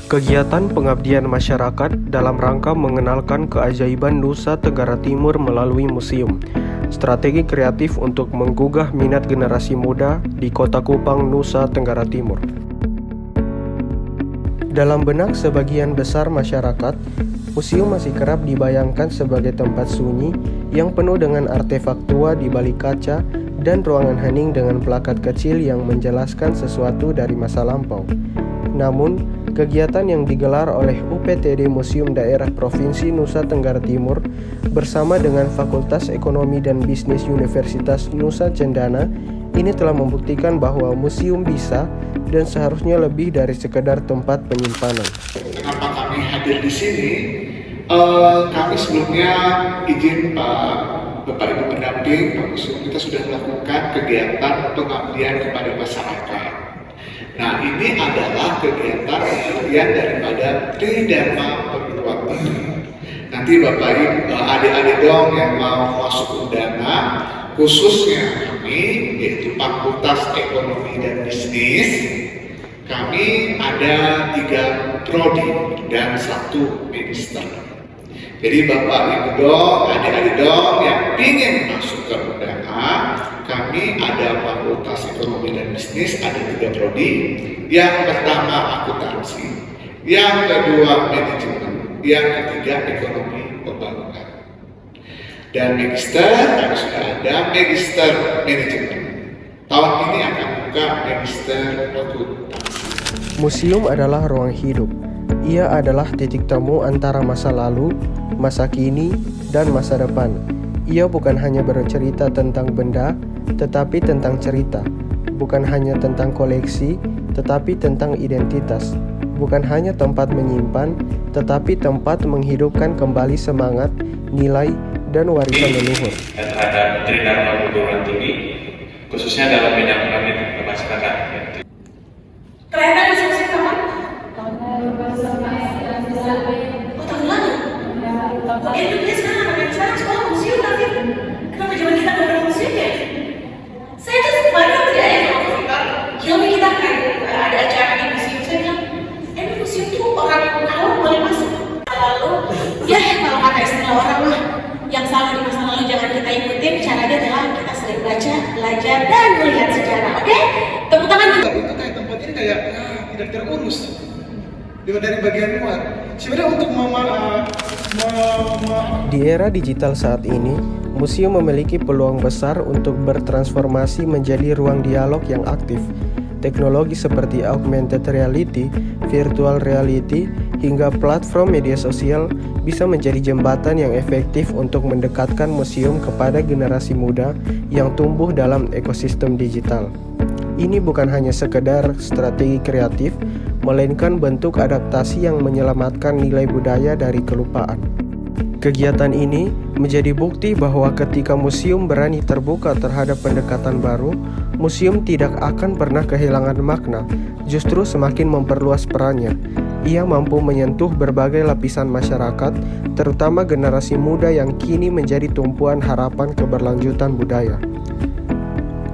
Kegiatan pengabdian masyarakat dalam rangka mengenalkan keajaiban Nusa Tenggara Timur melalui museum. Strategi kreatif untuk menggugah minat generasi muda di Kota Kupang, Nusa Tenggara Timur. Dalam benak sebagian besar masyarakat, museum masih kerap dibayangkan sebagai tempat sunyi yang penuh dengan artefak tua di balik kaca dan ruangan hening dengan plakat kecil yang menjelaskan sesuatu dari masa lampau. Namun, kegiatan yang digelar oleh UPTD Museum Daerah Provinsi Nusa Tenggara Timur bersama dengan Fakultas Ekonomi dan Bisnis Universitas Nusa Cendana ini telah membuktikan bahwa museum bisa dan seharusnya lebih dari sekedar tempat penyimpanan. Kenapa kami hadir di sini? Kami sebelumnya izin Bapak Ibu pendamping, Pak Museum, kita sudah melakukan kegiatan pengabdian kepada masyarakat. Nah, ini adalah kegiatan bagian daripada Tridharma Perguruan Tinggi. Nanti Bapak Ibu, adik-adik dong yang mau masuk undana, khususnya kami, yaitu Fakultas Ekonomi dan Bisnis, kami ada 3 prodi dan 1 magister. Jadi Bapak Ibu dong, adik-adik dong yang ingin masuk ke undana, kami ada Fakultas Ekonomi dan Bisnis, ada 3 prodi. Yang pertama akuntansi, yang kedua manajemen, yang ketiga ekonomi pembangunan. Dan magister, kami sudah ada magister manajemen. Tahun ini akan buka magister akuntansi. Museum adalah ruang hidup. Ia adalah titik temu antara masa lalu, masa kini, dan masa depan. Ia bukan hanya bercerita tentang benda, tetapi tentang cerita. Bukan hanya tentang koleksi, tetapi tentang identitas. Bukan hanya tempat menyimpan, tetapi tempat menghidupkan kembali semangat, nilai, dan warisan leluhur. Terhadap Tridharma Perguruan Tinggi, khususnya dalam bidang pengabdian ke masyarakat. Terakhir diskusi kapan? Tahun lalu? Dia sekarang sekolah museum nanti. Kenapa zaman kita nggak ada museum ya? Saya tuh kemarin tidak ada yang Hilmi kita kan ada acara di museum. Saya bilang, museum tuh orang awam boleh masuk. Lalu, ya kalau kata istilah orang mah, yang salah di masa lalu jangan kita ikutin. Caranya adalah kita sering baca, belajar, dan melihat sejarah. Oke? Tepuk tangan dulu. Itu kayak tempat ini kayak tidak terurus dari bagian luar. Sebenarnya untuk Di era digital saat ini, museum memiliki peluang besar untuk bertransformasi menjadi ruang dialog yang aktif. Teknologi seperti augmented reality, virtual reality, hingga platform media sosial bisa menjadi jembatan yang efektif untuk mendekatkan museum kepada generasi muda yang tumbuh dalam ekosistem digital. Ini bukan hanya sekedar strategi kreatif, melainkan bentuk adaptasi yang menyelamatkan nilai budaya dari kelupaan. Kegiatan ini menjadi bukti bahwa ketika museum berani terbuka terhadap pendekatan baru, museum tidak akan pernah kehilangan makna, justru semakin memperluas perannya. Ia mampu menyentuh berbagai lapisan masyarakat, terutama generasi muda yang kini menjadi tumpuan harapan keberlanjutan budaya.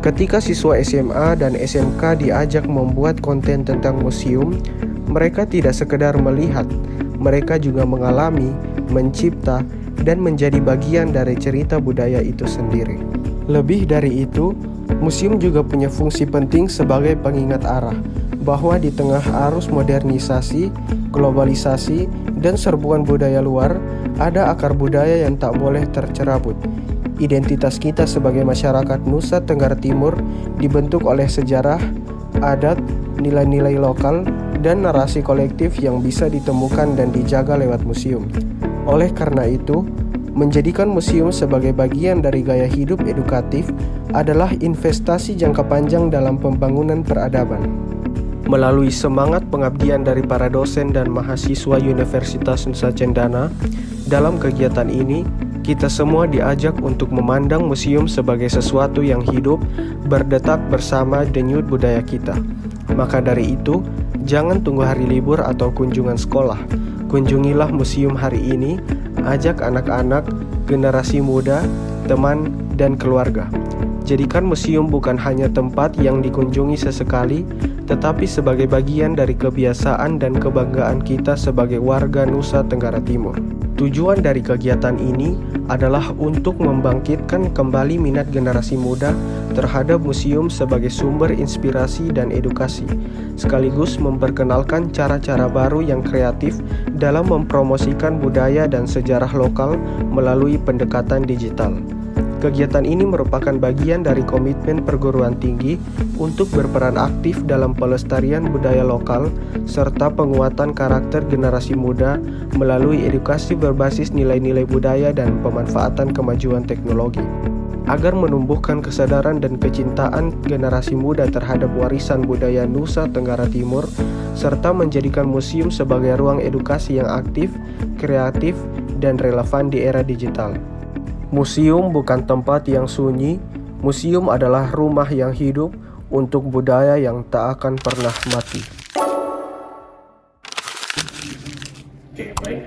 Ketika siswa SMA dan SMK diajak membuat konten tentang museum, mereka tidak sekedar melihat, mereka juga mengalami, mencipta, dan menjadi bagian dari cerita budaya itu sendiri. Lebih dari itu, museum juga punya fungsi penting sebagai pengingat arah, bahwa di tengah arus modernisasi, globalisasi, dan serbuan budaya luar, ada akar budaya yang tak boleh tercerabut. Identitas kita sebagai masyarakat Nusa Tenggara Timur dibentuk oleh sejarah, adat, nilai-nilai lokal, dan narasi kolektif yang bisa ditemukan dan dijaga lewat museum. Oleh karena itu, menjadikan museum sebagai bagian dari gaya hidup edukatif adalah investasi jangka panjang dalam pembangunan peradaban. Melalui semangat pengabdian dari para dosen dan mahasiswa Universitas Nusa Cendana, dalam kegiatan ini, kita semua diajak untuk memandang museum sebagai sesuatu yang hidup, berdetak bersama denyut budaya kita. Maka dari itu, jangan tunggu hari libur atau kunjungan sekolah. Kunjungilah museum hari ini, ajak anak-anak, generasi muda, teman, dan keluarga. Jadikan museum bukan hanya tempat yang dikunjungi sesekali, tetapi sebagai bagian dari kebiasaan dan kebanggaan kita sebagai warga Nusa Tenggara Timur. Tujuan dari kegiatan ini adalah untuk membangkitkan kembali minat generasi muda terhadap museum sebagai sumber inspirasi dan edukasi, sekaligus memperkenalkan cara-cara baru yang kreatif dalam mempromosikan budaya dan sejarah lokal melalui pendekatan digital. Kegiatan ini merupakan bagian dari komitmen perguruan tinggi untuk berperan aktif dalam pelestarian budaya lokal serta penguatan karakter generasi muda melalui edukasi berbasis nilai-nilai budaya dan pemanfaatan kemajuan teknologi. Agar menumbuhkan kesadaran dan kecintaan generasi muda terhadap warisan budaya Nusa Tenggara Timur, serta menjadikan museum sebagai ruang edukasi yang aktif, kreatif, dan relevan di era digital. Museum bukan tempat yang sunyi, museum adalah rumah yang hidup untuk budaya yang tak akan pernah mati. Oke, baik.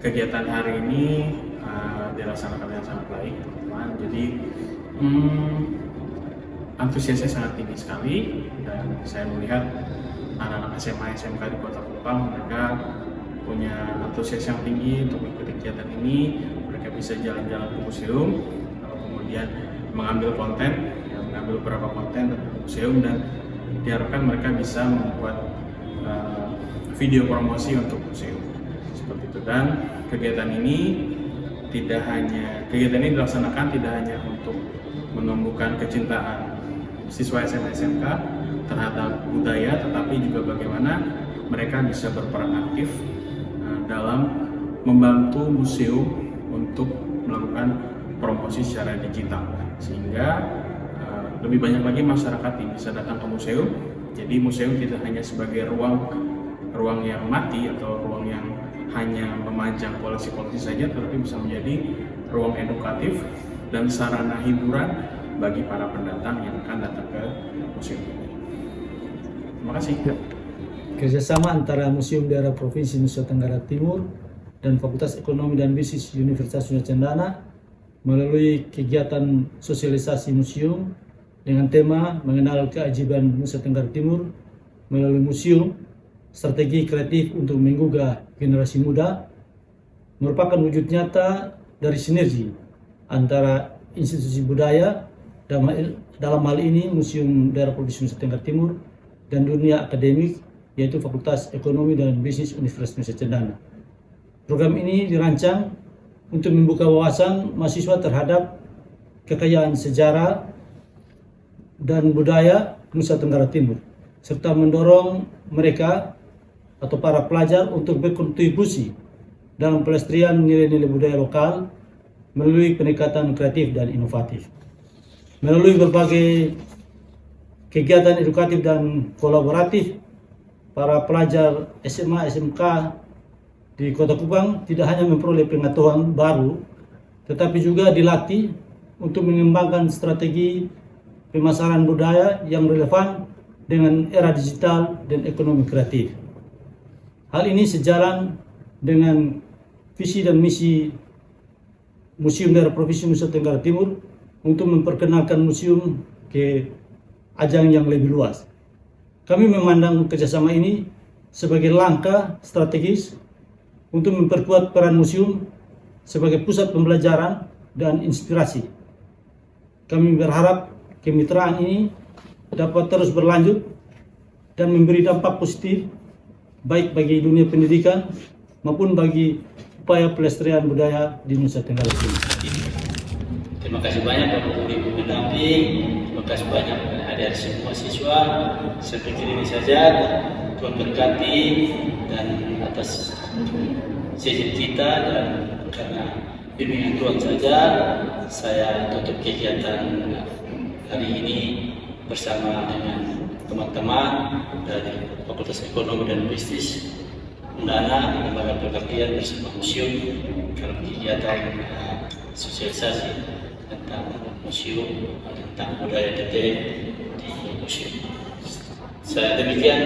Kegiatan hari ini dilaksanakan dengan sangat baik, teman-teman. Jadi antusiasnya sangat tinggi sekali, dan saya melihat anak-anak SMA SMK di Kota Kupang mereka punya antusias yang tinggi untuk mengikuti kegiatan ini. Mereka bisa jalan-jalan ke museum, kemudian mengambil beberapa konten tentang museum, dan diharapkan mereka bisa membuat video promosi untuk museum seperti itu. Dan kegiatan ini dilaksanakan tidak hanya untuk menumbuhkan kecintaan siswa SMA SMK terhadap budaya, tetapi juga bagaimana mereka bisa berperan aktif dalam membantu museum untuk melakukan promosi secara digital, sehingga lebih banyak lagi masyarakat yang bisa datang ke museum. Jadi museum tidak hanya sebagai ruang yang mati atau ruang yang hanya memajang koleksi-koleksi saja, tetapi bisa menjadi ruang edukatif dan sarana hiburan bagi para pendatang yang akan datang ke museum ini. Terima kasih. Kerjasama antara Museum Daerah Provinsi Nusa Tenggara Timur dan Fakultas Ekonomi dan Bisnis Universitas Nusa Cendana melalui kegiatan sosialisasi museum dengan tema mengenal keajaiban Nusa Tenggara Timur melalui museum, strategi kreatif untuk menggugah generasi muda, merupakan wujud nyata dari sinergi antara institusi budaya, dalam hal ini Museum Daerah Provinsi Nusa Tenggara Timur, dan dunia akademik, yaitu Fakultas Ekonomi dan Bisnis Universitas Nusa Cendana. Program ini dirancang untuk membuka wawasan mahasiswa terhadap kekayaan sejarah dan budaya Nusa Tenggara Timur, serta mendorong mereka atau para pelajar untuk berkontribusi dalam pelestarian nilai-nilai budaya lokal melalui pendekatan kreatif dan inovatif. Melalui berbagai kegiatan edukatif dan kolaboratif, para pelajar SMA SMK di Kota Kupang tidak hanya memperoleh pengetahuan baru, tetapi juga dilatih untuk mengembangkan strategi pemasaran budaya yang relevan dengan era digital dan ekonomi kreatif. Hal ini sejalan dengan visi dan misi Museum Daerah Provinsi Nusa Tenggara Timur untuk memperkenalkan museum ke ajang yang lebih luas. Kami memandang kerjasama ini sebagai langkah strategis untuk memperkuat peran museum sebagai pusat pembelajaran dan inspirasi. Kami berharap kemitraan ini dapat terus berlanjut dan memberi dampak positif baik bagi dunia pendidikan maupun bagi upaya pelestarian budaya di Nusa Tenggara Timur. Terima kasih banyak Bapak Ibu pendamping, terima kasih banyak adik-adik semua siswa. Saya pikir ini saja, Tuhan berkati, dan atas izin kita dan karena bimbingan Tuhan saja, saya tutup kegiatan hari ini bersama dengan teman-teman dari Fakultas Ekonomi dan Bisnis Undana, lembaga pengabdian bersama museum dalam kegiatan sosialisasi tentang museum, tentang budaya Teteh di museum. Saya demikian,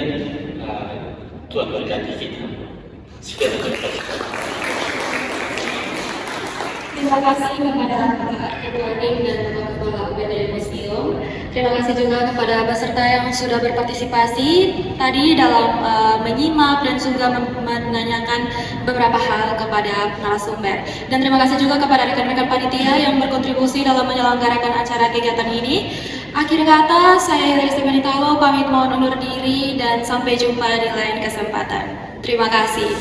Tuhan berkati kita. Sekian terima kasih. Terima kasih kepada Ketua Tim dan Kepala UPT Museum Terima kasih juga kepada peserta yang sudah berpartisipasi tadi dalam menyimak dan juga menanyakan beberapa hal kepada narasumber. Dan terima kasih juga kepada rekan-rekan panitia yang berkontribusi dalam menyelenggarakan acara kegiatan ini. Akhir kata, saya Hilary Stefanitalo pamit mohon undur diri dan sampai jumpa di lain kesempatan. Terima kasih.